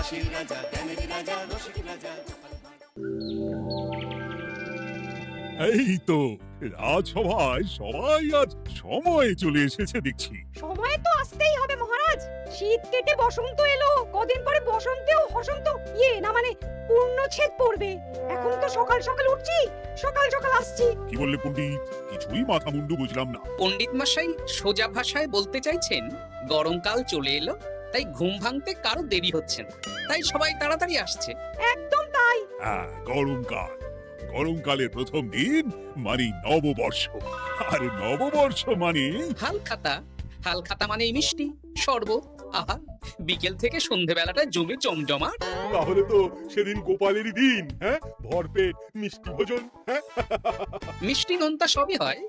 হাসির রাজা, জ্ঞানের রাজা, রসিক রাজা। এই তো রাজসভায় সবাই আজ সময়ে চলে এসেছে দেখছি। সময় তো আসতেই হবে মহারাজ। শীত কেটে বসন্ত এলো, কদিন পরে বসন্তেও বসন্ত না মানে পূর্ণচ্ছেদ পড়বে। এখন তো সকাল সকাল উঠছি, সকাল সকাল আসছি। কি বললে পণ্ডিত? কিছুই মাথা মুন্ডু বুঝলাম না। পণ্ডিত মশাই সোজা ভাষায় বলতে চাইছেন গরমকাল চলে এলো, তাই ঘুম ভাঙতে কারো দেরি হচ্ছে না, তাই সবাই তাড়াতাড়ি আসছে। একদম তাই। হ্যাঁ, গরমকাল। গরমকালের প্রথম দিন মানে নববর্ষ, আর নববর্ষ মানে হালখাতা। হালখাতা মানে মিষ্টি শরবত। আহা, বিকেল থেকে সন্ধেবেলাটা জমে জমজমাট। তাহলে তো সেদিন গোপালেরই দিন, হ্যাঁ? ভরপেট মিষ্টি ভোজন, হ্যাঁ? মিষ্টি নোনতা সবই হয়।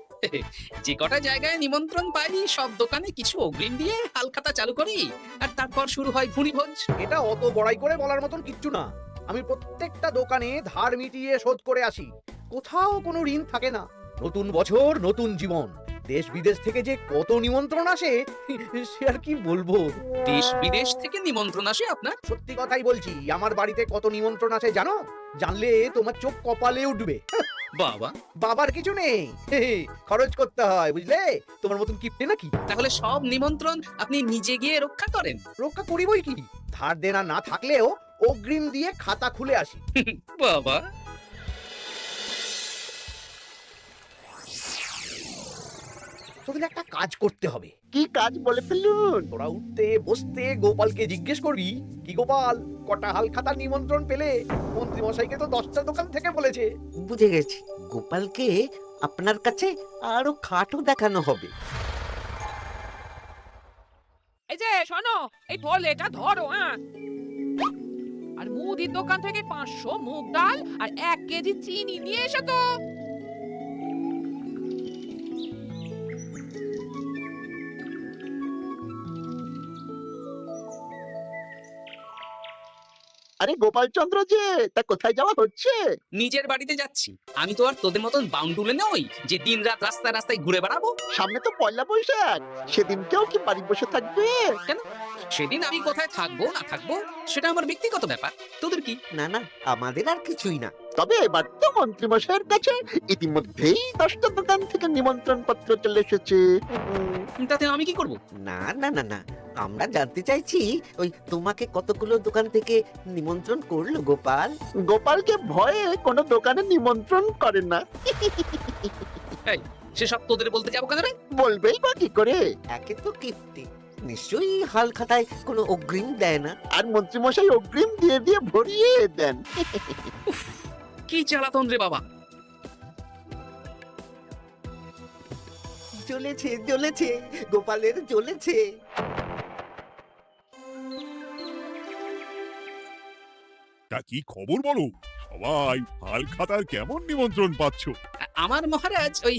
যে কটা জায়গায় নিমন্ত্রণ পাই সব দোকানে কিছু অগ্রিম দিয়ে হালখাতা চালু করি, আর তারপর শুরু হয় ভুঁড়িভোজ। এটা অত বড়াই করে বলার মতন কিচ্ছু না। আমি প্রত্যেকটা দোকানে ধার মিটিয়ে শোধ করে আসি, কোথাও কোনো ঋণ থাকে না। নতুন বছর নতুন জীবন, দেশ বিদেশ থেকে যে কত নিমন্ত্রণ আসে সে আর কি বলবো। দেশ বিদেশ থেকে নিমন্ত্রণ আসে আপনার? সত্যি কথাই বলছি, আমার বাড়িতে কত নিমন্ত্রণ আসে জানো? জানলে তোমার চোখ কপালে উঠবে। বাবা, বাবার কিছু নেই, খরচ করতে হয়, বুঝলে? তোমার মতন কিপটে নাকি? তাহলে সব নিমন্ত্রণ আপনি নিজে গিয়ে রক্ষা করেন? রক্ষা করিবই কি, ধার দেনা না থাকলেও অগ্রিম দিয়ে খাতা খুলে আসি। বাবা, তোদের একটা কাজ করতে হবে। কি কাজ বলে ফেলুন? তোরা উঠতে বসতে গোপালকে জিজ্ঞেস করবি, কি গোপাল, কটা হালখাতার নিমন্ত্রণ পেলে? মন্ত্রী মশাইকে তো 10টা দোকান থেকে বলেছে। বুঝে গেছি, গোপালকে আপনার কাছে আরো খাটো দেখানো হবে। এই যে শোনো, এই থলেটা ধরো, হ্যাঁ? আর মুদির দোকান থেকে 500 মুগ ডাল আর 1 কেজি চিনি নিয়ে এসো তো। আরে গোপাল চন্দ্র যে, তা কোথায় যাওয়া হচ্ছে? নিজের বাড়িতে যাচ্ছি। আমি তো আর তোদের মতন বাউন্ডুলে নই যে দিন রাত রাস্তায় রাস্তায় ঘুরে বেড়াবো। সামনে তো পয়লা বৈশাখ, সেদিন কেউ কি বাড়ি বসে থাকবে? কেন? সেদিন আমি কোথায় থাকবো না থাকবো সেটা আমার ব্যক্তিগত ব্যাপার, তোদের কি? না না, আমাদের আর কিছুই না। তবে এবার তো মন্ত্রী মশাইয়ের কাছে ইতিমধ্যেই 10টা দোকান থেকে নিমন্ত্রণ পত্র চলে এসেছে। তাতে আমি কি করব? না না না না, আমরা জানতে চাইছি ওই তোমাকে কতগুলো দোকান থেকে নিমন্ত্রণ করলো গোপাল? গোপালকে ভয়ে কোনো দোকানে নিমন্ত্রণ করে না। এই, সেসব তোদের বলতে যাবো কেন রে? বলবেই বা কি করে? একে তো কিপ্টে, নিশ্চয়ই হাল খাতায় কোনো অগ্রিম দেয় না, আর মন্ত্রী মশাই অগ্রিম দিয়ে দিয়ে ভরিয়ে দেন। কি জ্বালাতন রে বাবা। জ্বলেছে জ্বলেছে, গোপালের জ্বলেছে। তা কি খবর বলো? সবাই হালখাতার কেমন নিমন্ত্রণ পাচ্ছ? আমার মহারাজ ওই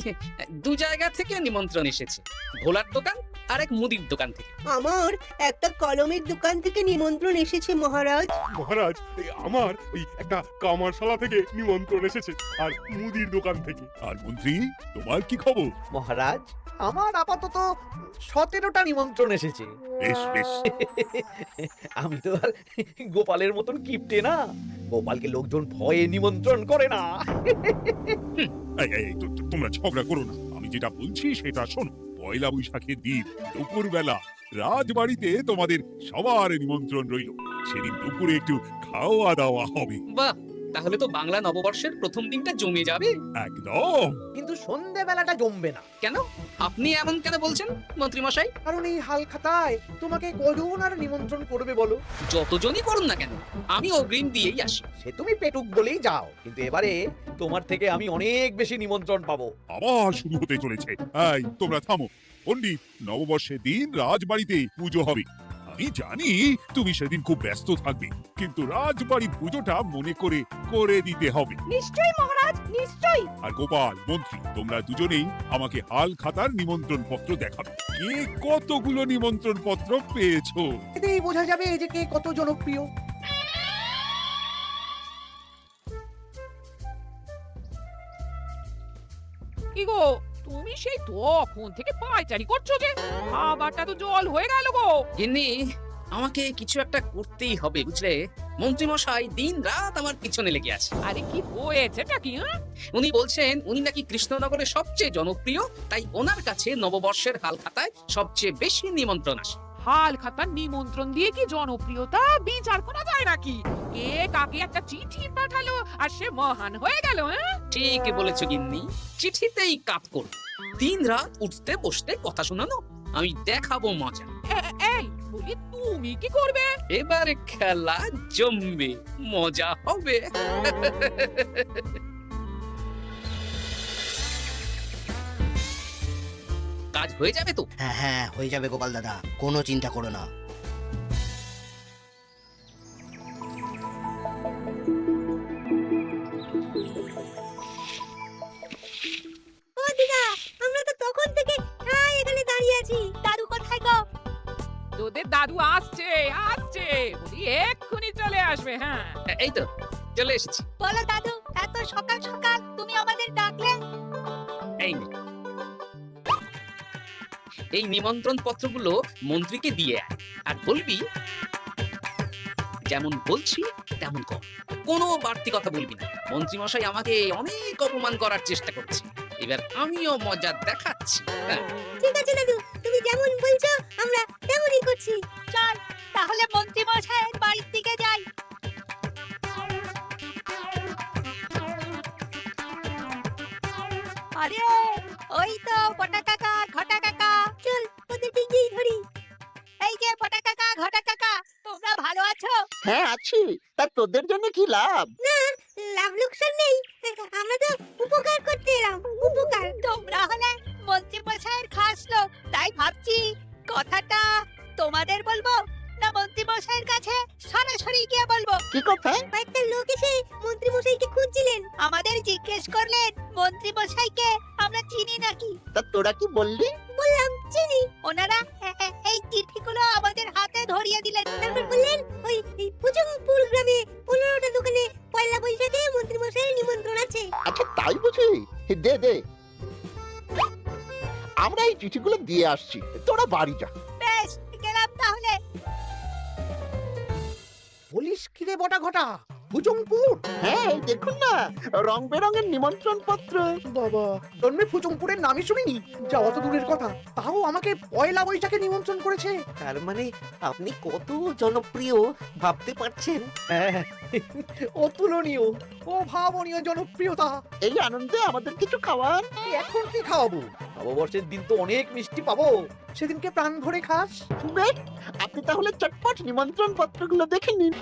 2 জায়গা থেকে নিমন্ত্রণ এসেছে, ভোলার দোকান আর এক মুদির দোকান থেকে। আমার একটা কলমের দোকান থেকে নিমন্ত্রণ এসেছে মহারাজ। মহারাজ, আমার ওই একটা কামারশালা থেকে নিমন্ত্রণ এসেছে, আর মুদির দোকান থেকে। আর মন্ত্রী, তোমার কি খবর? মহারাজ, আমার আপাতত 17টা নিমন্ত্রণ এসেছে। বেশ বেশ। আমি তো আর গোপালের মতন কিপটে না, গোপালকে লোকজন ভয়ে নিমন্ত্রণ করে না। এই, তোমরা ঝগড়া করো না, আমি যেটা বলছি সেটা শোনো। পয়লা বৈশাখের দিন দুপুরবেলা রাজবাড়িতে তোমাদের সবার নিমন্ত্রণ রইল। সেদিন দুপুরে একটু খাওয়া দাওয়া হবে। বাহ, তাহলে তো বাংলা নববর্ষের প্রথম দিনটা জমে যাবে। একদম। কিন্তু সন্ধেবেলাটা জমবে না। কেন? আপনি এমন কেন বলছেন মন্ত্রী মশাই? কারণ এই হালখাতায় তোমাকে কজন আর নিমন্ত্রণ করবে বলো? যতজনই করুন না কেন, আমি অগ্রিম দিয়েই আসি। সে তুমি পেটুক বলেই যাও, কিন্তু এবারে তোমার থেকে আমি অনেক বেশি নিমন্ত্রণ পাবো। আবার শুরু হতে চলেছে। এই, তোমরা থামো। পণ্ডিত, নববর্ষের দিন রাজবাড়িতে পুজো হবে। আমি জানি তুমি সেদিন খুব ব্যস্ত থাকবে, কিন্তু রাজবাড়ি পুজোটা মনে করে করে দিতে হবে। নিশ্চয়ই মহারাজ, নিশ্চয়ই। আর গোপাল, মন্ত্রী, তোমরা দুজনেই আমাকে হাল খাতার নিমন্ত্রণ পত্র দেখাবে। কে কতগুলো নিমন্ত্রণ পত্র পেয়েছো? এতেই বোঝা যাবে যে কে কত জনপ্রিয়। কি গো, তুমি সেই তখন থেকে পায়চারি করছো যে? খাবারটা তো জল হয়ে গেল গো। গিন্নি, আমাকে কিছু একটা করতেই হবে বুঝলে। মন্ত্রীমশাই দিন রাত আমার পিছনে লেগে আছে। আরে কি হয়েছেটা কি? উনি বলছেন উনি নাকি কৃষ্ণনগরের সবচেয়ে জনপ্রিয়, তাই ওনার কাছে নববর্ষের হালখাতায় সবচেয়ে বেশি নিমন্ত্রণ আসে। হাল খাতার নিমন্ত্রণ দিয়ে কি জনপ্রিয়তা বিচার করা যায় নাকি? কে কাকে একটা চিঠি পাঠালো আর সে মহান হয়ে গেল? ঠিক বলেছ গিন্নি, চিঠিতেই কাপ করব। দিন রাত উঠতে বসতে কথা শোনানো, আমি দেখাবো মজা। এই বলি তুমি কি করবে? এবারে খেলা জমবে, মজা হবে। কাজ হয়ে যাবে তো? হ্যাঁ হ্যাঁ হয়ে যাবে গোপাল দাদা, কোনো চিন্তা করো না। ও দিদা, আমরা তো তখন থেকে এখানে দাঁড়িয়ে আছি। দাদু কোথায় গো? তোদের দাদু আসছে আসছে, বলি এক্ষুনি চলে আসবে। হ্যাঁ এই তো চলে এসেছি। বলো দাদু, এত সকাল সকাল তুমি আমাদের ডাকলে? এই নে। এই নিমন্ত্রণ পত্রগুলো মন্ত্রীকে দিয়ে আয়, আর বলবি যেমন বলছি তেমন কর, কোনো বাড়তি কথা বলবি না। মন্ত্রীমশাই আমাকে অনেক অপমান করার চেষ্টা করছে, এবার আমিও মজা দেখাচ্ছি। হ্যাঁ, ঠিক আছে দাদু, তুমি যেমন বলছো আমরা তেমনই করছি। চল তাহলে মন্ত্রী মশাইয়ের বাড়ির দিকে যাই। আরে ওই তো পটা কাকা, ঘটা কাকা, চল ওদের দিকেই ধরি। এই যে পটা কাকা, ঘটা কাকা, তোমরা ভালো আছো? হ্যাঁ আছি, তা তোদের জন্য কি লাভ? লাভ লোকসান নেই, আমরা তো উপকার করতে এলাম। উপকার? তোমরা হলে মন্ত্রী মশাইয়ের খাস লোক, তাই ভাবছি কথাটা তোমাদের বলবো না মন্ত্রী মশাইয়ের কাছে সরাসরি গিয়ে বলবো। কি কথা? কয়েকটা লোক এসে মন্ত্রী মশাইকে খুঁজছিলেন, আমাদের জিজ্ঞেস করলেন মন্ত্রী মশাইকে আমরা চিনি নাকি। তা তোরা কি বললি? বললাম চিনি। ওনারা এই চিঠিগুলো আমাদের হাতে ধরিয়ে দিলেন, তারপর বললেন ওই পুজংপুর গ্রামে 15টা দোকানে পয়লা বৈশাখে মন্ত্রী মশাইয়ের নিমন্ত্রণ আছে। আচ্ছা তাই বুঝি? দে দে, আমরা এই চিঠিগুলো দিয়ে আসছি, তোরা বাড়ি যা। বেশ, গেলাম তাহলে। বলিস কিরে বটা ঘটা, ফুচুংপুর? হ্যাঁ এই দেখুন না, রং বেরঙের নিমন্ত্রণ পত্র। বাবা, জন্মে ফুচুংপুরের নামই শুনিনি, যাওয়া তো দূরের কথা, তাও আমাকে পয়লা বৈশাখে নিমন্ত্রণ করেছে। তার মানে আপনি কত জনপ্রিয় ভাবতে পারছেন? হ্যাঁ, অতুলনীয়, অভাবনীয় জনপ্রিয়তা। এই আনন্দে আমাদের কিছু খাওয়ান। এখন কি খাওয়াবো? নববর্ষের দিন তো অনেক মিষ্টি পাবো, সেদিনকে প্রাণ ভরে খাস। বেশ, আপনি তাহলে চটপট নিমন্ত্রণ পত্রগুলো দেখে নিন।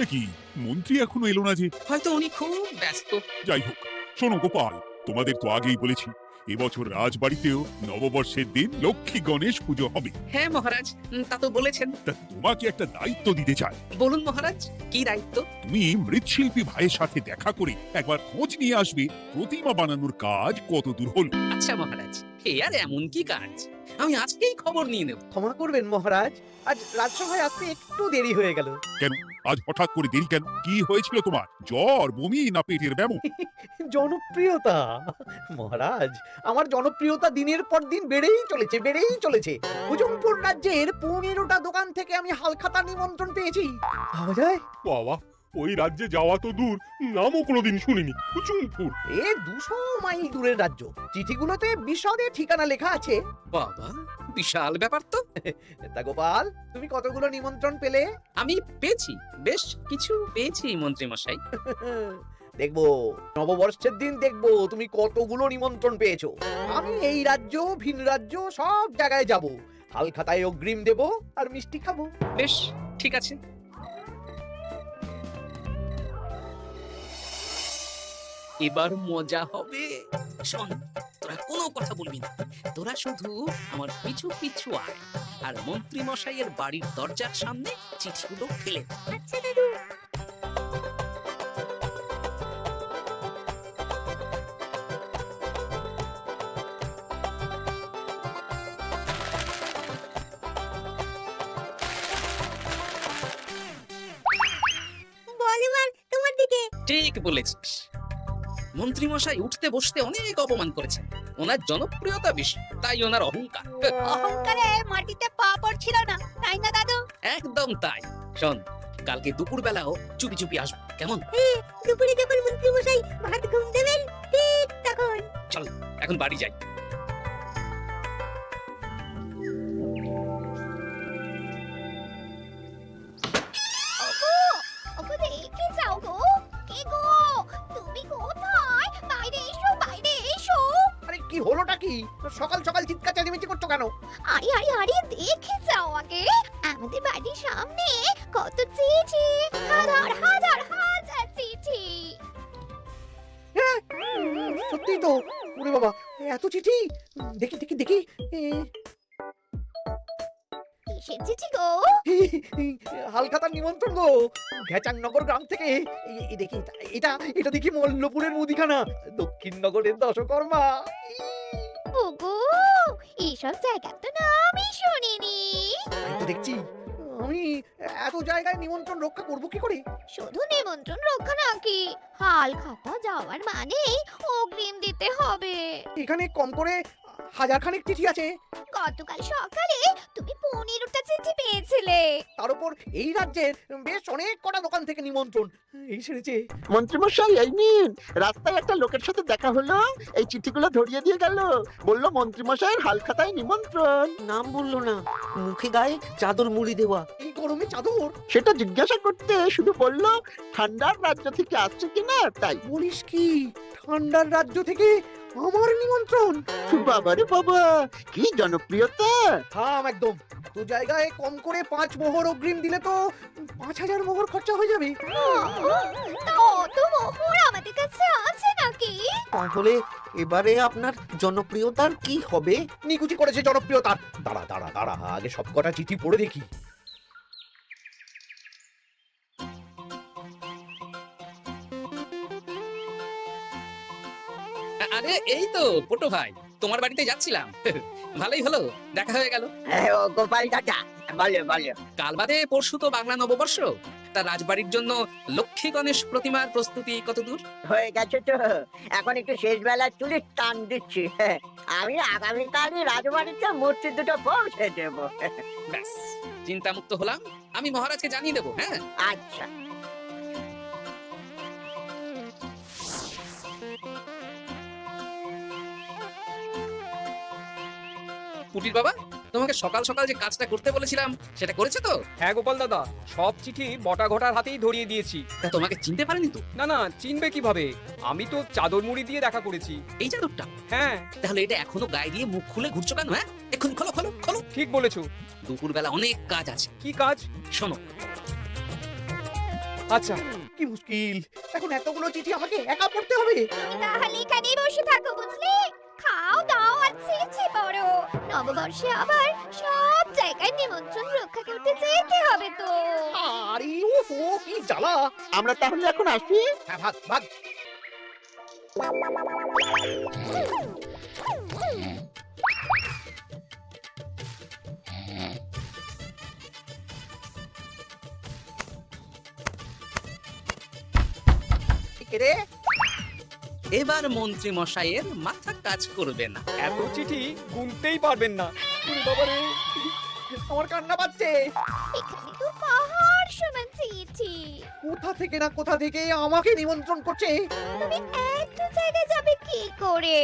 এ কি, মন্ত্রী এখনো এলো না যে? হয়তো উনি খুব ব্যস্ত। যাই হোক, শোনো গোপাল, তোমাদের তো আগেই বলেছি এবছর রাজবাড়িতেও নববর্ষের দিন লক্ষ্মী গণেশ পুজো হবে। হ্যাঁ মহারাজ, তা তো বলেছেন। তা তোমাকে একটা দায়িত্ব দিতে চাই। বলুন মহারাজ, কি দায়িত্ব? তুমি মৃৎশিল্পী ভাইয়ের সাথে দেখা করে একবার খোঁজ নিয়ে আসবে প্রতিমা বানানোর কাজ কত দূর হল। আচ্ছা মহারাজ, এ আর এমন কি কাজ, আমি আজকেই খবর নিয়ে নেব। ক্ষমা করবেন মহারাজ, আজ রাজসভায় আসতে একটু দেরি হয়ে গেল। কেন আজ হঠাৎ করে দেরি কেন? কি হয়েছিল তোমার? জ্বর, বমি না পেটের ব্যামো? জনপ্রিয়তা মহারাজ, আমার জনপ্রিয়তা দিনের পর দিন বেড়েই চলেছে, বেড়েই চলেছে। ফুজংপুর রাজ্যের 15টা দোকান থেকে আমি হালখাতা নিমন্ত্রণ পেয়েছি। ভাবা যায়? বাবা, ওই রাজ্যে যাওয়া তো দূর, নামও কোনোদিন শুনিনি। ফুচুংপুর? এ 200 মাইল দূরের রাজ্য, চিঠিগুলোতে বিশদে ঠিকানা লেখা আছে। বাবা, বিশাল ব্যাপার তো। তা গোপাল, তুমি কতগুলো নিমন্ত্রণ পেলে? আমি পেয়েছি, বেশ কিছু পেয়েছি মন্ত্রী মশাই। দেখবো নববর্ষের দিন, দেখবো তুমি কতগুলো নিমন্ত্রণ পেয়েছো। আমি এই রাজ্য, ভিন রাজ্য সব জায়গায় যাব, হালখাতায় অগ্রিম দেব আর মিষ্টি খাবো। বেশ ঠিক আছে। এবার মজা হবে। শোন, তোরা কোনো কথা বলবি না, তোরা শুধু আমার পিছু পিছু আয়, আর মন্ত্রী মশাইয়ের বাড়ির দরজার সামনে চিঠিগুলো ফেলে দে। আচ্ছা দাদু। বলিবার তোমার দিকে। ঠিক বলেছিস, মন্ত্রী মশাই উঠতে বসতে অনেক অপমান করেছেন। ওনার জনপ্রিয়তা বেশি, তাই ওনার অহংকার। অহংকারে মাটিতে পা পড়ছে ছিল না, তাই না দাদু? একদম তাই। শোন, কালকে দুপুর বেলাও চুপি চুপি আসবো, কেমন? দুপুরে যখন মন্ত্রী মশাই ভাত ঘুম দেবেন ঠিক তখন। চল এখন বাড়ি যাই। ওগো, ওগো দেখে যাও গো। কে গো? তুমি কোথায়? বাইরে এসো, বাইরে এসো। আরে কি হলোটা কি? সকাল সকাল চিৎকার চেঁচামেচি করছো কেন? আরে আরে আরে দেখে যাও আগে। আমাদের বাড়ির সামনে কত চিঠি, হাজার হাজার হাজার চিঠি। সত্যি তো। ওরে বাবা, এত চিঠি! দেখি দেখি দেখি। কিসের চিঠি গো? হালখাতার নিমন্ত্রণ গো, ঘেচাংনগর গ্রাম থেকে। এই দেখি, এটা এটা দেখি মল্লপুরের মুদিখানা, দক্ষিণনগরের দশকর্মা। ওগো, এইসব জায়গার তো নামই শুনিনি। তাই তো দেখছি। আমি এত জায়গায় নিমন্ত্রণ রক্ষা করব কি করে? শুধু নিমন্ত্রণ রক্ষা নাকি, হালখাতা যাওয়ার মানেই অগ্রিম দিতে হবে। এখানে কম করে হাজার খানেক চিঠি আছে। গতকাল সকালে তুমি 15টা চিঠি পেয়েছিলে। তার উপর এই রাজ্যের বেশ অনেক কটা দোকান থেকে নিমন্ত্রণ এই সেরেছে। মন্ত্রীমশাই এই নিন, রাস্তায় একটা লোকের সাথে দেখা হলো, এই চিঠিগুলো ধরিয়ে দিয়ে গেল, বললো মন্ত্রীমশাইয়ের হালখাতায় নিমন্ত্রণ। নাম বললো না, মুখে গায়ে চাদর মুড়ি দেওয়া। এই গরমে চাদর? সেটা জিজ্ঞাসা করতে শুধু বললো ঠান্ডার রাজ্য থেকে আসছে কিনা তাই। বলিস কি, ঠান্ডার রাজ্য থেকে আমার নিমন্ত্রণ? বাবারে বাবা, কি জনপ্রিয়তা! থাম একদম। তো জায়গায় কম করে 5 মোহর অগ্রিম দিলে তো 5000 মোহর খরচা হয়ে যাবে। তো অত মোহর আমাদের কাছে আছে নাকি? তাহলে এবারে আপনার জনপ্রিয়তার কি হবে? নিকুচি করেছে জনপ্রিয়তার। দাঁড়া দাঁড়া দাঁড়া, আগে সব কটা চিঠি পড়ে দেখি। আরে এই তো পটু ভাই, তোমার বাড়িতে যাচ্ছিলাম। ভালোই হলো, দেখা হয়ে গেল। গোপাল দাদা, বলো বলো। কাল বাদে পরশু তো বাংলা নববর্ষ, তা রাজবাড়ির জন্য লক্ষ্মী গণেশ প্রতিমার প্রস্তুতি কত দূর? হয়ে গেছে তো, এখন একটু শেষ বেলা তুলে টান দিচ্ছি। আমি আগামীকালই রাজবাড়িতে মূর্তি দুটো পৌঁছে দেব। ব্যাস, চিন্তামুক্ত হলাম। আমি মহারাজকে জানিয়ে দেবো। হ্যাঁ আচ্ছা। পুটির বাবা, তোমাকে সকাল সকাল যে কাজটা করতে বলেছিলাম সেটা করেছে তো? হ্যাঁ গোপাল দাদা, সব চিঠি বটা ঘটার হাতেই ধরিয়ে দিয়েছি। তা তোমাকে চিনতে পারেনি তো? না না, চিনবে কিভাবে? আমি তো চাদর মুড়ি দিয়ে দেখা করেছি। এই চাদরটা? হ্যাঁ। তাহলে এটা এখনো গায়ে দিয়ে মুখ খুলে ঘুরছো কেন? হ্যাঁ, এখন খোলো খোলো খোলো। ঠিক বলেছো। দুপুরবেলা অনেক কাজ আছে। কি কাজ? শোনো। আচ্ছা। কি মুশকিল, এখন এতগুলো চিঠি আমাকে একা পড়তে হবে। তাহলে এখানেই বসে থাকো, বুঝলে? খাও দাও আর চিঠি পড়ো। নববর্ষে আবার সব জায়গায় নিমন্ত্রণ রক্ষা করতে যেতে হবে তো। আরে ও কি জ্বালা। আমরা তাহলে এখন আসি। হ্যাঁ, ভাগ ভাগ। কে রে? এবার মন্ত্রী মশাইয়ের মাথা কাজ করবে না। এত চিঠি গুনতেই পারবেন না। বাবারে, আমার কান্না পাচ্ছে। এখানে তো পাহাড় সমান চিঠি। কোথা থেকে না কোথা থেকে আমাকে নিমন্ত্রণ করছে। তুমি এত জায়গায় যাবে কি করে?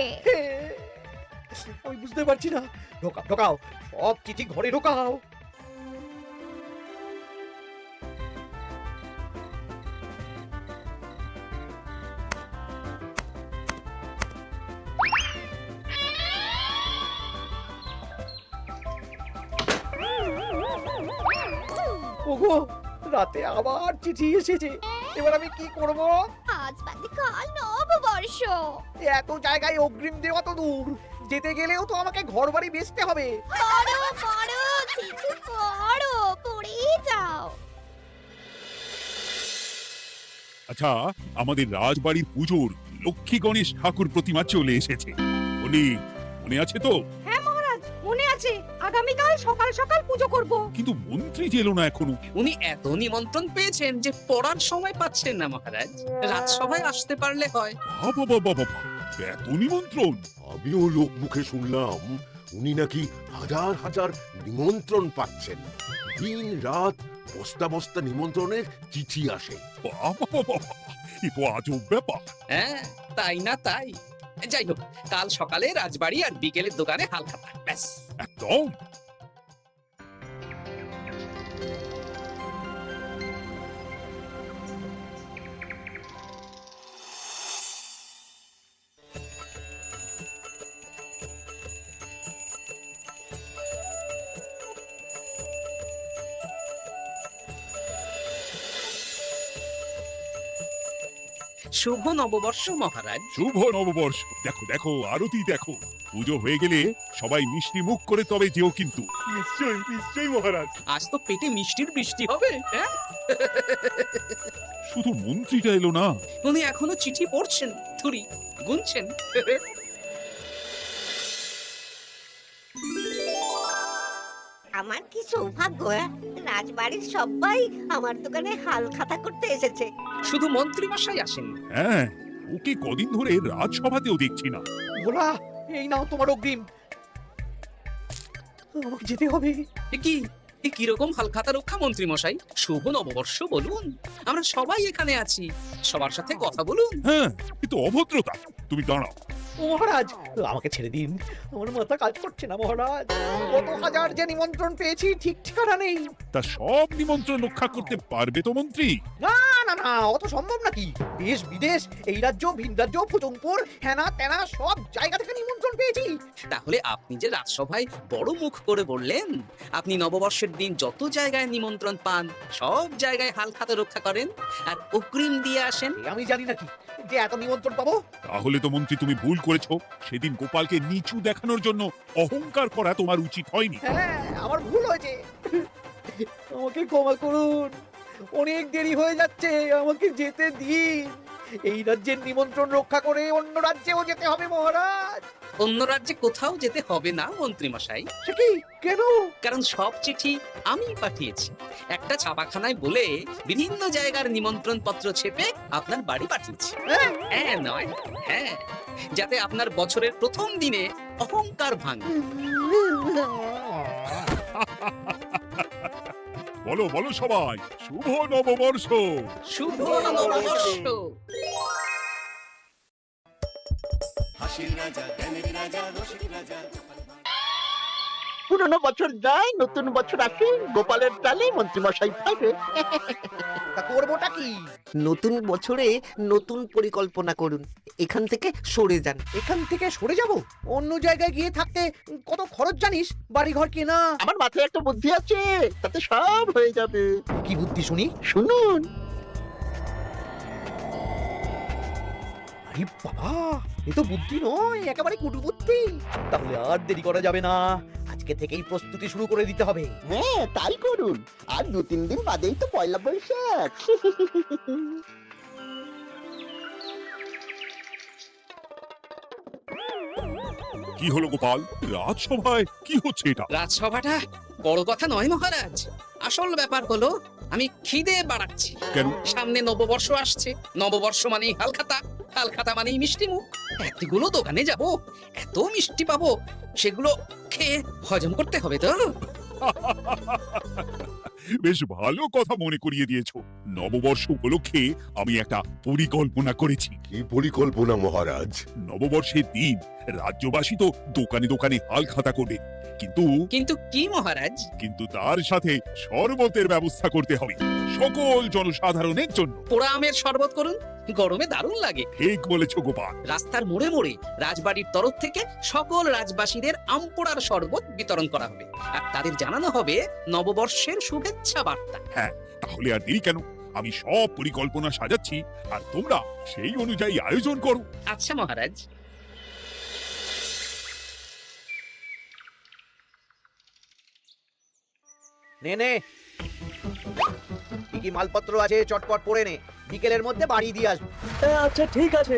আমি বুঝতে পারছি না। ঢোকাও ঢোকাও, সব চিঠি ঘরে ঢোকাও। ওগো, রাতে আবার চিঠি এসেছে। এবার আমি কি করব? আজ বাদে কাল নববর্ষ। এত জায়গায় অগ্রিম দেওয়া তো দূর, যেতে গেলেও তো আমাকে ঘর বাড়ি বেচতে হবে। পড়ো পড়ো, চিঠি পড়ো, পড়েই যাও। আচ্ছা, আমাদের রাজবাড়ির পুজোর লক্ষ্মী গণেশ ঠাকুর প্রতিমা চলে এসেছে। মনে আছে তো? হ্যাঁ মহারাজ, মনে আছে। আগামীকাল সকাল সকাল পুজো করব। কিন্তু মন্ত্রী যে এলো না এখনো। উনি এত নিমন্ত্রণ পেয়েছেন যে পড়ার সময় পাচ্ছেন না মহারাজ। রাজসভায় আসতে পারলে হয়। বাবা বাবা বাবা, এত নিমন্ত্রণ! আমিও লোক মুখে শুনলাম উনি নাকি হাজার হাজার নিমন্ত্রণ পাচ্ছেন। দিন রাত বস্তা বস্তা নিমন্ত্রণের চিঠি আসে। বাবা বাবা, এ তো আজব ব্যাপার। হ্যাঁ, তাই না তাই। যাই হোক, কাল সকালে রাজবাড়ি আর বিকেলের দোকানে হালখাতা, ব্যাস। একদম। শুভ নববর্ষ মহারাজ। শুভ নববর্ষ। দেখো দেখো, আরতি দেখো। পুজো হয়ে গেলে সবাই মিষ্টি মুখ করে তবে যেও কিন্তু। নিশ্চয়ই নিশ্চয়ই মহারাজ। আজ তো পেটে মিষ্টির বৃষ্টি হবে। হ্যাঁ, শুধু মন্ত্রীটা এলো না। উনি এখনো চিঠি পড়ছেন, থুরি গুনছেন। আমার কি সৌভাগ্য! রাজবাড়ির সবাই আমার দোকানে হাল খাতা করতে এসেছে। শুধু মন্ত্রী মশাই আসেন। হ্যাঁ, ওকে কদিন ধরে রাজসভাতেও দেখছি না। ভোলা, এই নাও তোমার অগ্রিম। আমাকে যেতে হবে। এ কিরকম হালখাতা রক্ষা মন্ত্রী মশাই? শুভ নববর্ষ বলুন, আমরা সবাই এখানে আছি, সবার সাথে কথা বলুন। হ্যাঁ, এ তো অভদ্রতা। তুমি দাঁড়াও। মহারাজ, আমাকে ছেড়ে দিন। আমার মাথা কাজ করছে না মহারাজ। কত হাজার যে নিমন্ত্রণ পেয়েছি, ঠিক ঠিকানা নেই। তা সব নিমন্ত্রণ রক্ষা করতে পারবে তো মন্ত্রী? না না না, অত সম্ভব নাকি? দেশ বিদেশ, এই রাজ্য ভিন রাজ্য, ফুটুমপুর, হেনা তেনা সব জায়গা থেকে নিমন্ত্রণ পেয়েছি। তাহলে আপনি যে রাজসভায় বড় মুখ করে বললেন আপনি নববর্ষের দিন যত জায়গায় নিমন্ত্রণ পান সব জায়গায় হালখাতা রক্ষা করেন আর অগ্রিম দিয়ে আসেন, আমি জানি নাকি যে এত নিমন্ত্রণ পাবো? তাহলে তো মন্ত্রী তুমি ভুল করেছো। সেদিন গোপালকে নিচু দেখানোর জন্য অহংকার করা তোমার উচিত হয়নি। হ্যাঁ, আমার ভুল হয়েছে। আমাকে ক্ষমা করুন, অনেক দেরি হয়ে যাচ্ছে, আমাকে যেতে দিন। এই রাজ্যের নিমন্ত্রণ রক্ষা করে অন্য রাজ্যেও যেতে হবে মহারাজ। অন্য রাজ্যে কোথাও যেতে হবে না মন্ত্রী মশাই। সে কি? কেন? কারণ সব চিঠি আমি পাঠিয়েছি। একটা ছাপাখানায় বলে বিভিন্ন জায়গার নিমন্ত্রণ পত্র ছেপে আপনার বাড়ি পাঠিয়েছি। হ্যাঁ নয়, হ্যাঁ, যাতে আপনার বছরের প্রথম দিনে অহংকার ভাঙে। বলো বলো সবাই, শুভ নববর্ষ। শুভ নববর্ষ। হাসির রাজা, জ্ঞানের রাজা, রসিক রাজা। পুরনো বছর যায়, নতুন বছর আসে, গোপালের ডালে মন্ত্রীমশাই থাকে। তা করবোটা কি? নতুন বছরে নতুন পরিকল্পনা করুন, এখান থেকে সরে যান। এখান থেকে সরে যাব? অন্য জায়গায় গিয়ে থাকতে কত খরচ জানিস? বাড়ি ঘর কেনা। আমার মাথায় একটা বুদ্ধি আছে, তাতে সব হয়ে যাবে। কি বুদ্ধি শুনি? শুনুন। আরে বাবা, এ তো বুদ্ধি নয়, একেবারে কুটুবুদ্ধি। তাহলে আর দেরি করা যাবে না, আজকে থেকেই প্রস্তুতি শুরু করে দিতে হবে। হ্যাঁ, তাই করুন। আর 2-3 দিন বাদেই তো পয়লা বৈশাখ। কি হলো গোপাল, রাজসভায় কি হচ্ছে এটা? রাজসভাটা বড় কথা নয় মহারাজ, আসল ব্যাপার হলো আমি খিদে বাড়াচ্ছি। কেন? সামনে নববর্ষ আসছে, নববর্ষ মানেই হালখাতা, হালখাতা মানেই মিষ্টি মুখ। এতগুলো দোকানে যাব, এত মিষ্টি পাবো, সেগুলো খেয়ে হজম করতে হবে তো। বেশ ভালো কথা মনে করিয়ে দিয়েছো। নববর্ষ উপলক্ষে আমি একটা পরিকল্পনা করেছি। কি পরিকল্পনা মহারাজ? নববর্ষের দিন রাজ্যবাসী তো দোকানে দোকানে হাল খাতা করবে, কিন্তু কিন্তু কি মহারাজ? কিন্তু তার সাথে শরবতের ব্যবস্থা করতে হবে সকল জনসাধারণের জন্য। পোড়া আমের শরবত করুন, গরমে দারুণ লাগে। ঠিক বলেছো গোপাল। রাস্তার মোড়ে মোড়ে রাজবাড়ির তরফ থেকে সকল রাজবাসীদের আম পোড়ার শরবত বিতরণ করা হবে আর তাদের জানানো হবে নববর্ষের শুভেচ্ছা বার্তা। হ্যাঁ, তাহলে আর দেরি কেন? আমি সব পরিকল্পনা সাজাচ্ছি আর তোমরা সেই অনুযায়ী আয়োজন করো। আচ্ছা মহারাজ। নে নে, কি কি মালপত্র আছে চটপট পড়ে নে, বিকেলের মধ্যে বাড়ি দিয়ে আসবো। আচ্ছা ঠিক আছে,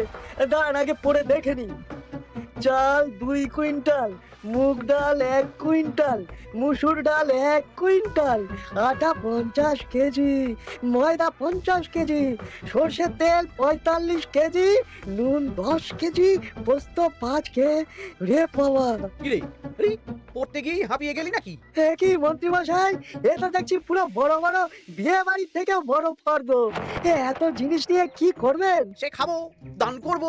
দাঁড়ান আগে পরে দেখে নি। চাল 2 কুইন্টাল, মুগ ডাল 1 কুইন্টাল, মুসুর ডাল 1 কুইন্টাল, আটা 50 কেজি, ময়দা 50 কেজি, সর্ষের তেল 45 কেজি, নুন 10 কেজি, পোস্ত 5 কেজি। রে বাবা, কি রে আরে, পড়তে গিয়ে হাঁপিয়ে গেলি নাকি? এ কি মন্ত্রী মশাই, এটা দেখছি পুরো বড় বড় বিয়ে বাড়ি থেকে বড় ফর্দ। এত জিনিস নিয়ে কি করবেন? সে খাবো, দান করব।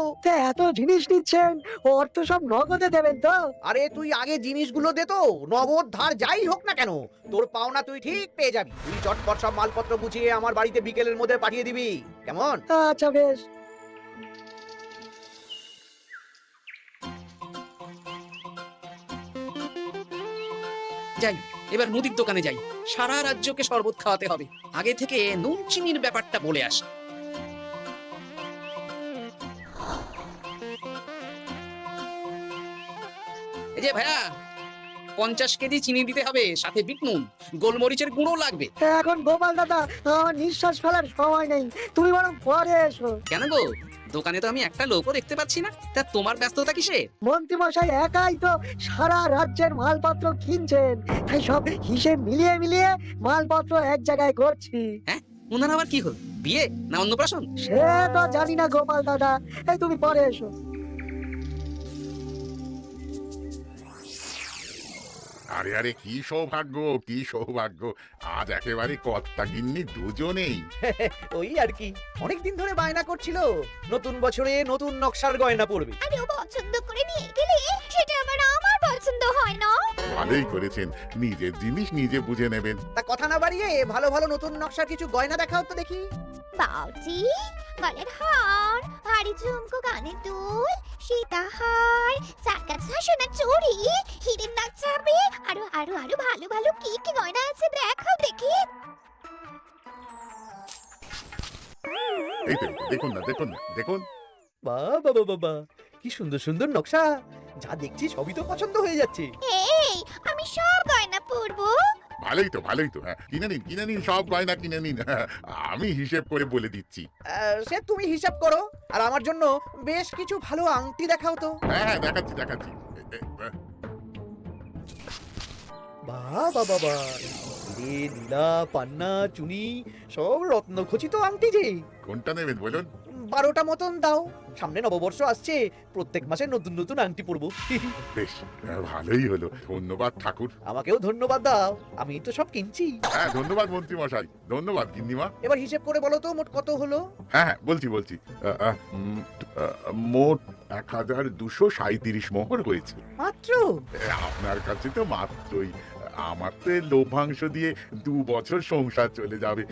এত জিনিস নিচ্ছেন, অর্থ সব নগদে দেবেন তো? আরে তুই আগে জিনিসগুলো দে তো, নগদ ধার যাই হোক না কেন, তোর পাওনা তুই ঠিক পেয়ে যাবি। তুই চটপট সব মালপত্র গুছিয়ে আমার বাড়িতে বিকেলের মধ্যে পাঠিয়ে দিবি, কেমন? আচ্ছা বেশ। যাই, এবার মুদির দোকানে যাই। সারা রাজ্যকে শরবত খাওয়াতে হবে। আগে থেকে নুন চিনির ব্যাপারটা বলে আসি। এই যে ভাইয়া, 50 কেজি চিনি দিতে হবে, সাথে বিট নুন, গোলমরিচের গুঁড়ো লাগবে। এখন গোপাল দাদা, আমার নিঃশ্বাস ফেলার সময় নেই, তুমি বরং পরে এসো। কেন গো, দোকানে তো আমি একটা লোকও দেখতে পাচ্ছি না, তা তোমার ব্যস্ততা কিসে? মন্ত্রী মশাই একাই তো সারা রাজ্যের মালপত্র কিনছেন, তাই সব হিসেব মিলিয়ে মিলিয়ে মালপত্র এক জায়গায় করছি। ওনার আবার কি হল, বিয়ে না অন্নপ্রাশন? সে তো জানি না গোপাল দাদা, এই তুমি পরে এসো। আরে আরে, কি সৌভাগ্য, কি সৌভাগ্য! আজ একেবারে কর্তা গিন্নি দুজনেই। ওই আর কি, অনেকদিন ধরে বায়না করছিল নতুন বছরে নতুন নকশার গয়না পরবে। আরে ও পছন্দ করে নিয়ে গেলে সেটা আবার আমার পছন্দ হয় না। ভালোই করেছেন, নিজের জিনিস নিজে বুঝে নেবেন। তা কথা না বাড়িয়ে ভালো ভালো নতুন নকশার কিছু গয়না দেখাও তো দেখি। বাউজি, গলার হার, হাড়ি ঝুমকো, কানের দুল, সীতাহার, চাকাছা সোনার চুড়ি, হিরের নাক চাপে, আরো আরো আরো ভালো ভালো কি কি গয়না আছে দেখাও দেখি। এই তো, দেখুন না, দেখুন না, দেখুন। বাবা বাবা, কি সুন্দর সুন্দর নকশা, যা দেখছি সবই তো পছন্দ হয়ে যাচ্ছে। এই, আমি সব গয়না পরবো। ভালোই তো, ভালোই তো। হ্যাঁ, কিনে নিন, সব গয়না কিনে নিন। আমি হিসেব করে বলে দিচ্ছি। সে তুমি হিসাব করো, আর আমার জন্য বেশ কিছু ভালো আংটি দেখাও তো। হ্যাঁ হ্যাঁ, দেখাচ্ছি দেখাচ্ছি। বাবা বাবা, রে নীলা, পান্না, চুনি, সব রত্ন খচিত আংটি যে। কোনটা নেবেন বলুন? 12টা মতন দাও, সামনে নববর্ষ আসছে, প্রত্যেক মাসে নতুন নতুন আংটি পরবো। বেশ, ভালোই হলো। ধন্যবাদ ঠাকুর। আমাকেও ধন্যবাদ দাও, আমি তো সব কিনছি। হ্যাঁ, ধন্যবাদ মন্ত্রী মশাই, ধন্যবাদ গিন্নিমা। এবার হিসেব করে বলো তো মোট কত হলো? হ্যাঁ হ্যাঁ, বলছি। মোট 1237 মোহর হয়েছে। মাত্র? আপনার কাছে তো মাত্রই। আমার তো লভ্যাংশ দিয়ে 2 বছর সংসার চলে যাবে।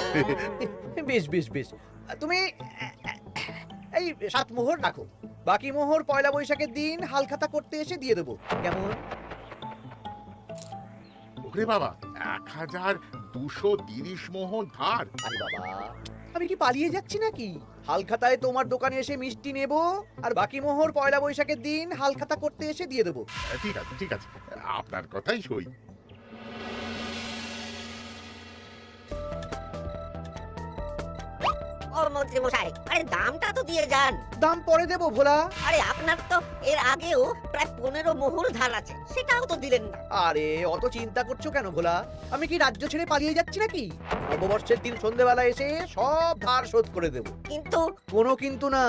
বেশ বেশ বেশ, তুমি এই 7 মোহর রাখো, বাকি মোহর পয়লা বৈশাখের দিন হালখাতা করতে এসে দিয়ে দেবো, কেমন? ওরে বাবা, 1230 মোহর ধার! আরে বাবা, আমি কি পালিয়ে যাচ্ছি নাকি? হালখাতায় তোমার দোকানে এসে মিষ্টি নেব, আর বাকি মোহর পয়লা বৈশাখের দিন হালখাতা করতে এসে দিয়ে দেবো। ঠিক আছে, ঠিক আছে, আপনার কথাই সই। ও মন্ত্রী মশাই, আরে দামটা তো দিয়ে যান। দাম পরে দেবো ভোলা। আরে আপনার তো এর আগেও প্রায় 15 মোহর ধার আছে, সেটাও তো দিলেন না। আরে অত চিন্তা করছো কেন ভোলা? আমি কি রাজ্য ছেড়ে পালিয়ে যাচ্ছি নাকি? নববর্ষের দিন সন্ধ্যেবেলা এসে সব ধার শোধ করে দেবো। কিন্তু কোনো কিন্তু না।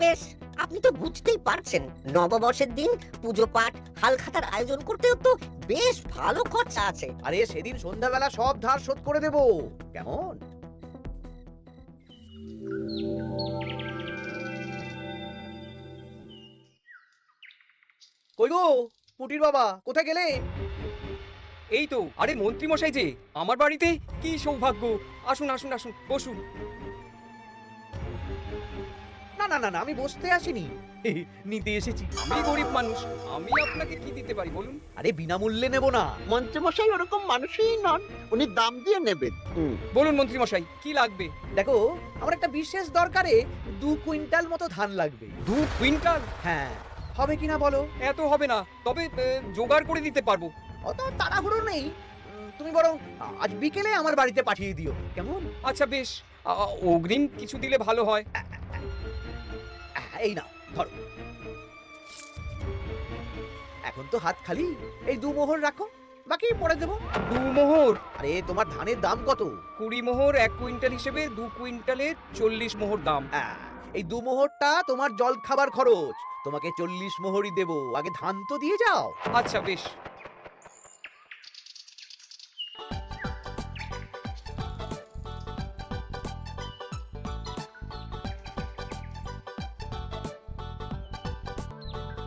বেশ, আপনি তো বুঝতেই পারছেন, নববর্ষের দিন পুজো পাঠ হালখাতার আয়োজন করতেও তো বেশ ভালো খরচা আছে। আরে সেদিন সন্ধ্যাবেলা সব ধার শোধ করে দেবো, কেমন? কই গো পুটির বাবা, কোথায় গেলে? এই তো, আরে মন্ত্রী মশাই যে আমার বাড়িতে, কি সৌভাগ্য! আসুন আসুন আসুন, বসুন। না না না না, আমি বসতে আসিনি, নিতে এসেছি। আমি গরিব মানুষ, আমি আপনাকে কি দিতে পারি বলুন? আরে বিনামূল্যে নেব না। মন্ত্রী মশাই ওরকম মানুষই নন, উনি দাম দিয়ে নেবেন। বলুন মন্ত্রী মশাই, কি লাগবে? দেখো, আমার একটা বিশেষ দরকারে 2 কুইন্টাল মতো ধান লাগবে। 2 কুইন্টাল? হ্যাঁ, হবে কিনা বলো? এত হবে না, তবে জোগাড় করে দিতে পারবো। অত তাড়াহুড়ো নেই, তুমি বরং আজ বিকেলে আমার বাড়িতে পাঠিয়ে দিও, কেমন? আচ্ছা বেশ, অগ্রিম কিছু দিলে ভালো হয়। এই নাও, ধরো। এখন তো হাত খালি, এই 2 মোহর রাখো, বাকি পরে দেবো। 2 মোহর? আরে তোমার ধানের দাম কত? 20 মোহর 1 কুইন্টাল হিসেবে 2 কুইন্টালে 40 মোহর দাম। এই 2 মোহরটা তোমার জল খাবার খরচ, তোমাকে 40 মোহরই দেবো। আগে ধান তো দিয়ে যাও। আচ্ছা বেশ।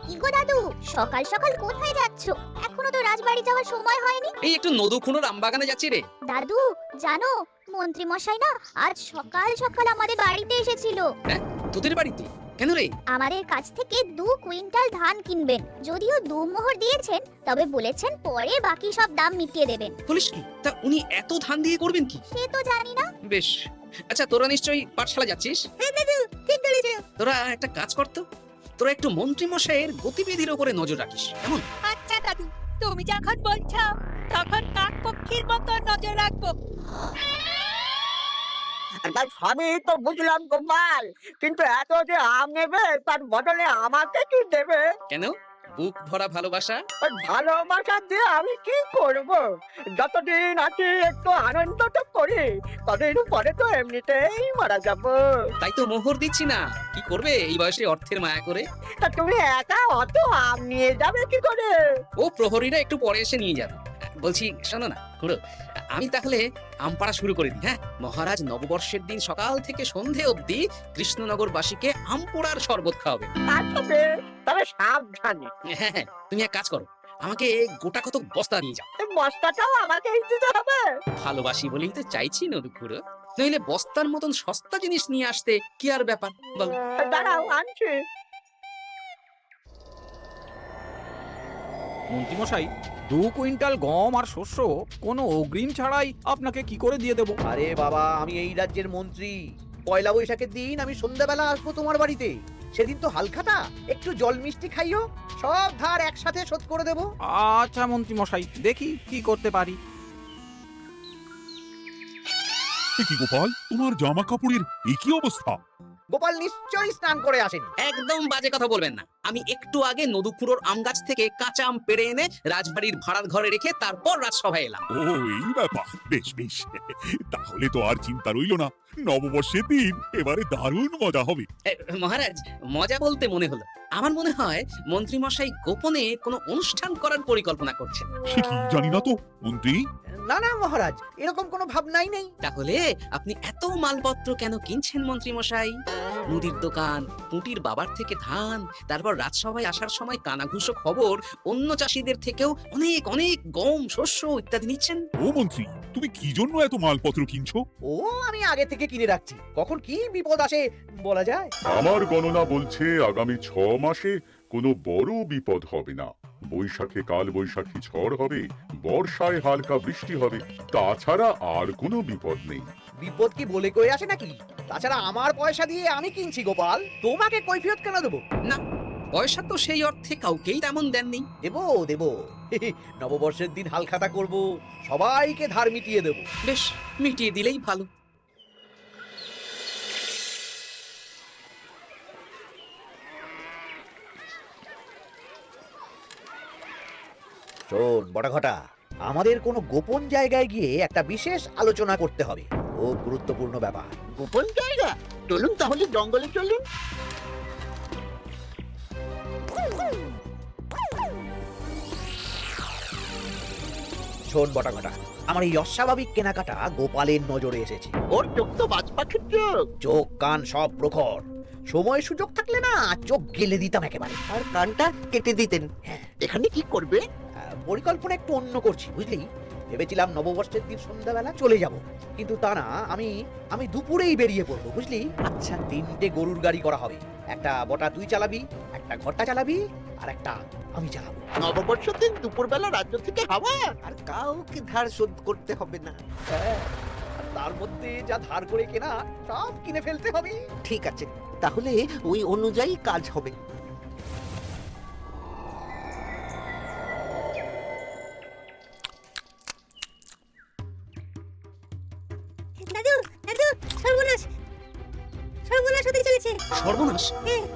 কি গো দাদু, সকাল সকাল কোথায় যাচ্ছ? এখনো তো রাজবাড়ি যাওয়ার সময় হয়নি। এই একটু নদুখুনোর আমবাগানে যাচ্ছি রে। দাদু জানো, মন্ত্রী মশাই না আজ সকাল সকাল আমাদের বাড়িতে এসেছিল। হ্যাঁ, তোদের বাড়িতে কেন রে? আমাদের কাছ থেকে 2 কুইন্টাল ধান কিনবেন। যদিও 2 মোহর দিয়েছেন, তবে বলেছেন পরে বাকি সব দাম মিটিয়ে দেবেন। বলিস কি? তা উনি এত ধান দিয়ে করবেন কি? সে তো জানি না। বেশ। আচ্ছা, তোরা নিশ্চয়ই পাঠশালা যাচ্ছিস? হ্যাঁ দাদু, ঠিক বলেছো। তোরা একটা কাজ করতো, তোরা একটু মন্ত্রী মশাইয়ের গতিবিধির উপরে নজর রাখিস, কেমন? আচ্ছা দাদু, তুমি যখন বলছো তখন কাকপক্ষীর মতো নজর রাখবো। তার সবই তো বুঝলাম গোপাল, কিন্তু এত যে আম নেবে তার বদলে আমাকে কি দেবে? কেন? বুক ভরা ভালোবাসা। ওই ভালোবাসা দিয়ে আমি কি করব? যতদিন আছি একটু আনন্দ তো করি, কদিন পরে তো এমনিতেই মারা যাব। তাই তো মোহর দিচ্ছি না। কি করবে এই বয়সে অর্থের মায়া করে? তা তুমি একা অত আম নিয়ে যাবে কি করে? ও প্রহরীরা একটু পরে এসে নিয়ে যাবে। বলছি শোনো না খুড়ো, আমি তাহলে আম পাড়া শুরু করে দিই। হ্যাঁ, মহারাজ নববর্ষের দিন সকাল থেকে সন্ধে অবধি কৃষ্ণনগরবাসীকে আম পোড়ার শরবত খাওয়াবে। তবে সাবধানে। হ্যাঁ হ্যাঁ, তুমি এক কাজ করো, আমাকে গোটা কত বস্তা নিয়ে যাও। বস্তাটাও আমাকে দিতে হবে? ভালোবাসি বলেই তো চাইছি নদু খুড়ো, নইলে বস্তার মতন সস্তা জিনিস নিয়ে আসতে কি আর ব্যাপার বলো? দাঁড়াও আনছি। মন্ত্রীমশাই, 2 কুইন্টাল গম আর শস্য কোনো অগ্রিম ছাড়াই আপনাকে কি করে দিয়ে দেবো? আরে বাবা, আমি এই রাজ্যের মন্ত্রী। পয়লা বৈশাখের দিন আমি সন্ধ্যাবেলা আসবো তোমার বাড়িতে। সেদিন তো হালখাতা, একটু জল মিষ্টি খাইও, সব ধার একসাথে শোধ করে দেবো। আচ্ছা মন্ত্রীমশাই, দেখি কি করতে পারি। কি গোপাল, তোমার জামা কাপড়ের একই অবস্থা? গোপাল নিশ্চয়ই স্নান করে আসেনি। একদম বাজে কথা বলবেন না। আমি একটু আগে নদুখুড়োর আম গাছ থেকে কাঁচা আম পেড়ে এনে রাজবাড়ির ভাড়ার ঘরে রেখে তারপর রাজসভায় এলাম। ও এই ব্যাপার, বেশ বেশ। তাহলে তো আর চিন্তা রইল না, নববর্ষের দিন এবারে দারুণ মজা হবে। মহারাজ, মজা বলতে মনে হলো, আমার মনে হয় মন্ত্রী মশাই গোপনে কোনো অনুষ্ঠান করার পরিকল্পনা করছেন। সে কি জানি না তো মন্ত্রী। না না মহারাজ, এরকম কোনো ভাবনাই নেই। তাহলে আপনি এত মালপত্র কেন কিনছেন মন্ত্রী মশাই? মুদির দোকান, পুঁটির বাবার থেকে ধান, তারপর রাজসভায় আসার সময় কানাঘুষো খবর অন্য চাষীদের থেকেও অনেক অনেক গম, শস্য ইত্যাদি নিচ্ছেন। ও মন্ত্রী, তুমি কি জন্য এত মালপত্র কিনছো? ও আমি আগে থেকে কিনে রাখছি, কখন কি বিপদ আসে বলা যায়। আমার গণনা বলছে আগামী 6 মাসে কোনো বড় বিপদ হবে না। বৈশাখে কাল বৈশাখী ঝড় হবে, বর্ষায় হালকা বৃষ্টি হবে, তাছাড়া আর কোনো বিপদ নেই। বিপদ কি বলে কয়ে আসে নাকি? তাছাড়া আমার পয়সা দিয়ে আমি কিনছি গোপাল, তোমাকে কৈফিয়ত কেন দেবো? না, পয়সা তো সেই অর্থে কাউকেই তেমন দেননি। দেবো দেবো, নববর্ষের দিন হালখাতা করব, সবাইকে ধার মিটিয়ে দেবো। বেশ, মিটিয়ে দিলেই ভালো। শোন বড়ঘটা, আমাদের কোনো গোপন জায়গায় গিয়ে একটা বিশেষ আলোচনা করতে হবে, খুব গুরুত্বপূর্ণ ব্যাপার। গোপন জায়গা? চলুন তাহলে জঙ্গলে চলুন। শোন বটাঘটা, আমার এই অস্বাভাবিক কেনাকাটা গোপালের নজরে এসেছে। ওর চোখ তো বাজ পাখির চোখ। চোখ কান সব প্রখর, সময় সুযোগ থাকলে না চোখ গেলে দিতাম একেবারে। আর কানটা কেটে দিতেন। হ্যাঁ, এখানে কি করবে? পরিকল্পনা একটু অন্য করছি বুঝলি। ভেবেছিলাম নববর্ষের দিন সন্ধ্যাবেলা চলে যাব, কিন্তু তা না, আমি দুপুরেই বেরিয়ে পড়বো বুঝলি। আচ্ছা, 3টে গরুর গাড়ি করা হবে, একটা বটা তুই চালাবি, একটা ঘরটা চালাবি, আর একটা আমি চালাবো। নববর্ষের দিন দুপুরবেলা রাজ্য থেকে হাওয়া, আর কাউকে ধার শোধ করতে হবে না। আর তার মধ্যে যা ধার করে কেনা সব কিনে ফেলতে হবে। ঠিক আছে, তাহলে ওই অনুযায়ী কাজ হবে। দাদু দাদু, সর্বনাশ সর্বনাশ হতে চলেছে। সর্বনাশ?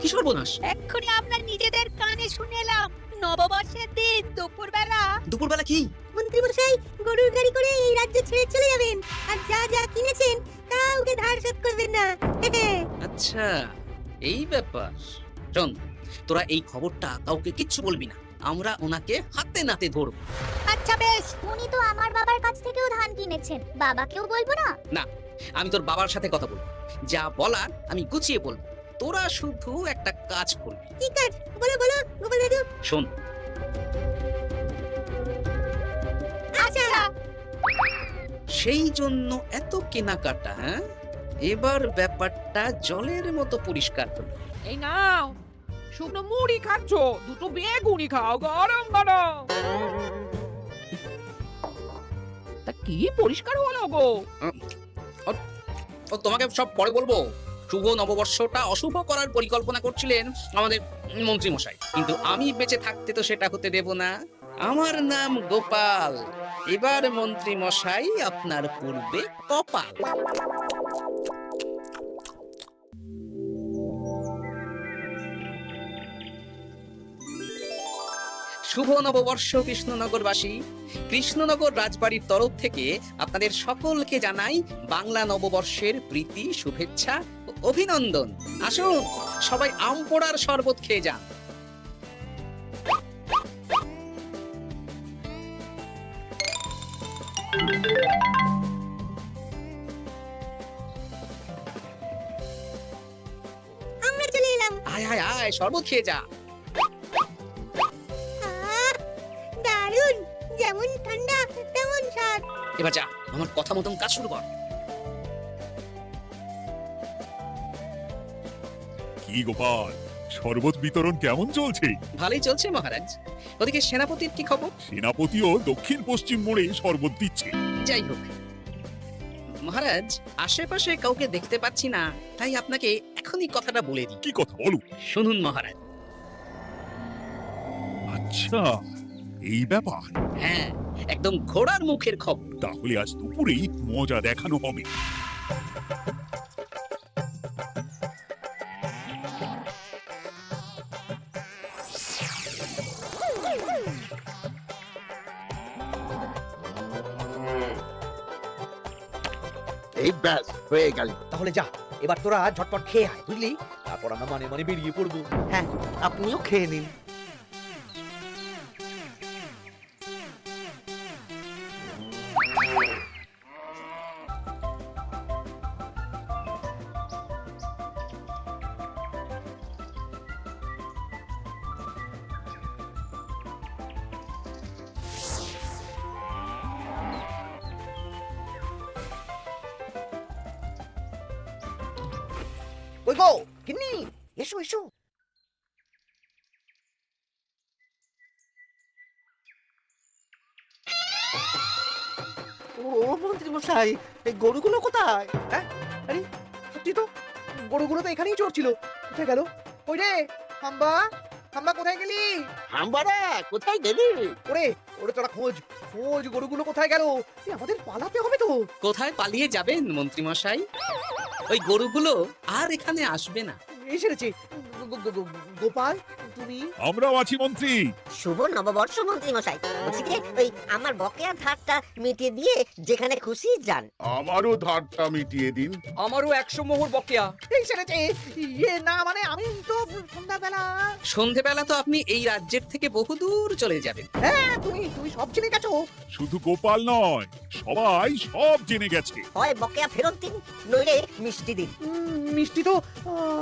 কি সর্বনাশ? এক্ষুনি আপনার নিজেদের কানে শুনে এলাম, নববর্ষের দিন দুপুরবেলা দুপুরবেলা কি? মন্ত্রীমশাই গরুর গাড়ি করে এই রাজ্য ছেড়ে চলে যাবেন, আর যা যা কিনেছেন কাউকে ধার শোধ করবেন না। আচ্ছা, এই ব্যাপার। শোন, তোরা এই খবরটা কাউকে কিচ্ছু বলবি না, আমরা ওনাকে হাতে নাতে ধরবো। আচ্ছা বেশ। উনি তো আমার বাবার কাছ থেকেও ধান কিনেছেন, বাবাকেও বলবো না? না, আমি তোর বাবার সাথে কথা বলবো, যা বলার আমি গুছিয়ে বলবো। তোরা শুধু একটা কাজ করবি। কি কাজ? বলো বলো গোপাল দাদু। শোন, আচ্ছা। সেই জন্য এত কেনাকাটা, হ্যাঁ? এবার ব্যাপারটা জলের মতো পরিষ্কার হলো। এই নাও, শুকনো মুড়ি খাচ্ছ, দুটো বেগুনি খাও গরম গরম। তা কি পরিষ্কার হলো গো? ও তোমাকে সব পরে বলবো। শুভ নববর্ষটা অশুভ করার পরিকল্পনা করছিলেন আমাদের মন্ত্রী মশাই, কিন্তু আমি বেঁচে থাকতে তো সেটা হতে দেব না। আমার নাম গোপাল, এবার মন্ত্রী মশাই আপনার পূর্বে কপাল। শুভ নববর্ষ কৃষ্ণনগরবাসী। কৃষ্ণনগর রাজবাড়ির তরফ থেকে আপনাদের সকলকে জানাই বাংলা নববর্ষের প্রীতি, শুভেচ্ছা ও অভিনন্দন। আসুন সবাই আম পোড়ার শরবত খেয়ে যান। আমরা চলে এলাম। আয় আয় আয়, শরবত খেয়ে যা। দারুণ, যেমন ঠান্ডা তেমন স্বাদ। এবার যা, আমার কথা মতন কাজ শুরু কর। কি গোপাল, শরবত বিতরণ কেমন চলছে? ভালোই চলছে মহারাজ। ওদিকে সেনাপতির কি খবর? সেনাপতিও দক্ষিণ পশ্চিম মোড়ে শরবত দিচ্ছে। যাই হোক মহারাজ, আশেপাশে কাউকে দেখতে পাচ্ছি না, তাই আপনাকে এখনই কথাটা বলে দিই। কি কথা বলো? শুনুন মহারাজ। আচ্ছা, এই ব্যাপার। হ্যাঁ, একদম ঘোড়ার মুখের খবর। তাহলে আজ দুপুরেই মজা দেখানো হবে। এই ব্যাস হয়ে গেল। তাহলে যা, এবার তোরা ঝটপট খেয়ে আয়, বুঝলি? তারপর আমরা মানে মানে বেরিয়ে পড়বো। হ্যাঁ, আপনিও খেয়ে নিন। ওই গো গিন্নি, এসো এসো। ও মন্ত্রী মশাই, এই গরুগুলো কোথায়? হ্যাঁ, আরে সত্যি তো, গরুগুলো তো এখানেই চড়ছিল। কোথায় গেল? ওই রে হাম্বা, হাম্বা কোথায় গেলি? হাম্বারা কোথায় গেলি? ওরে ওরে, তোরা খোঁজ খোঁজ, গরুগুলো কোথায় গেল? আমাদের পালাতে হবে তো। কোথায় পালিয়ে যাবেন মন্ত্রী মশাই? ওই গরুগুলো আর এখানে আসবে না। এসেছে গোপাল, তুমি? আমরাও আছি মন্ত্রী। শুভ নববর্ষ মন্ত্রী মশাই। বলছি যে ওই আমার বকেয়া ধারটা মিটিয়ে দিয়ে যেখানে খুশি যান। আমারও ধারটা মিটিয়ে দিন। আমারও 100 মোহর বকেয়া। এসেছে ইয়ে, না মানে আমি তো সন্ধ্যাবেলা। সন্ধেবেলা তো আপনি এই রাজ্যের থেকে বহুদূর চলে যাবেন। হ্যাঁ, তুমি তুমি সব জেনে গেছো। শুধু গোপাল নয়, সবাই সব জেনে গেছে। হয় বকেয়া ফেরত দিন, নইলে মিষ্টি দিন। মিষ্টি তো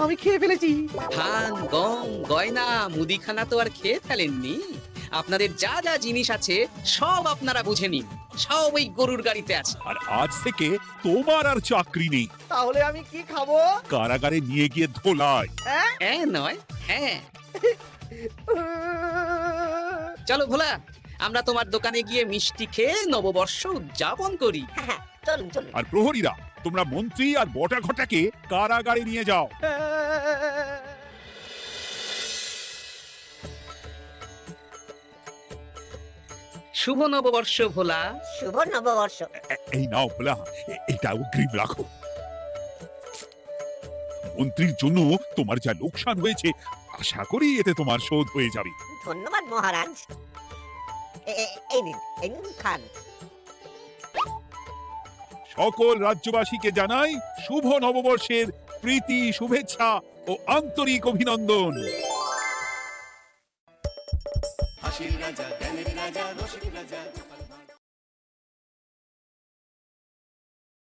আমি খেয়ে ফেলেছি। ধান, গম, গয়না, মুদিখানা তো আর খেয়ে ফেলেননি। আপনাদের যা যা জিনিস আছে সব আপনারা বুঝে নিন, সব ওই গরুর গাড়িতে আছে। আর আজ থেকে তোমার আর চাকরি নেই। তাহলে আমি কি খাবো? কারাগারে নিয়ে গিয়ে ধোলাই। হ্যাঁ নয় হ্যাঁ। চলো ভোলা, আমরা তোমার দোকানে গিয়ে মিষ্টি খেয়ে নববর্ষ উদযাপন করি। হ্যাঁ, চলুন চলুন। আর প্রহরীরা, তোমরা মন্ত্রী আর বটা ঘটাকে কারাগারে নিয়ে যাও। শুভ নববর্ষ ভোলা। শুভ নববর্ষ। এই নাও ভোলা, এটা অগ্রিম রাখো। মন্ত্রীর জন্য তোমার যা লোকসান হয়েছে আশা করি এতে তোমার শোধ হয়ে যাবে। ধন্যবাদ মহারাজ। এই নিন খান। সকল রাজ্যবাসীকে জানাই শুভ নববর্ষের প্রীতি, শুভেচ্ছা ও আন্তরিক অভিনন্দন।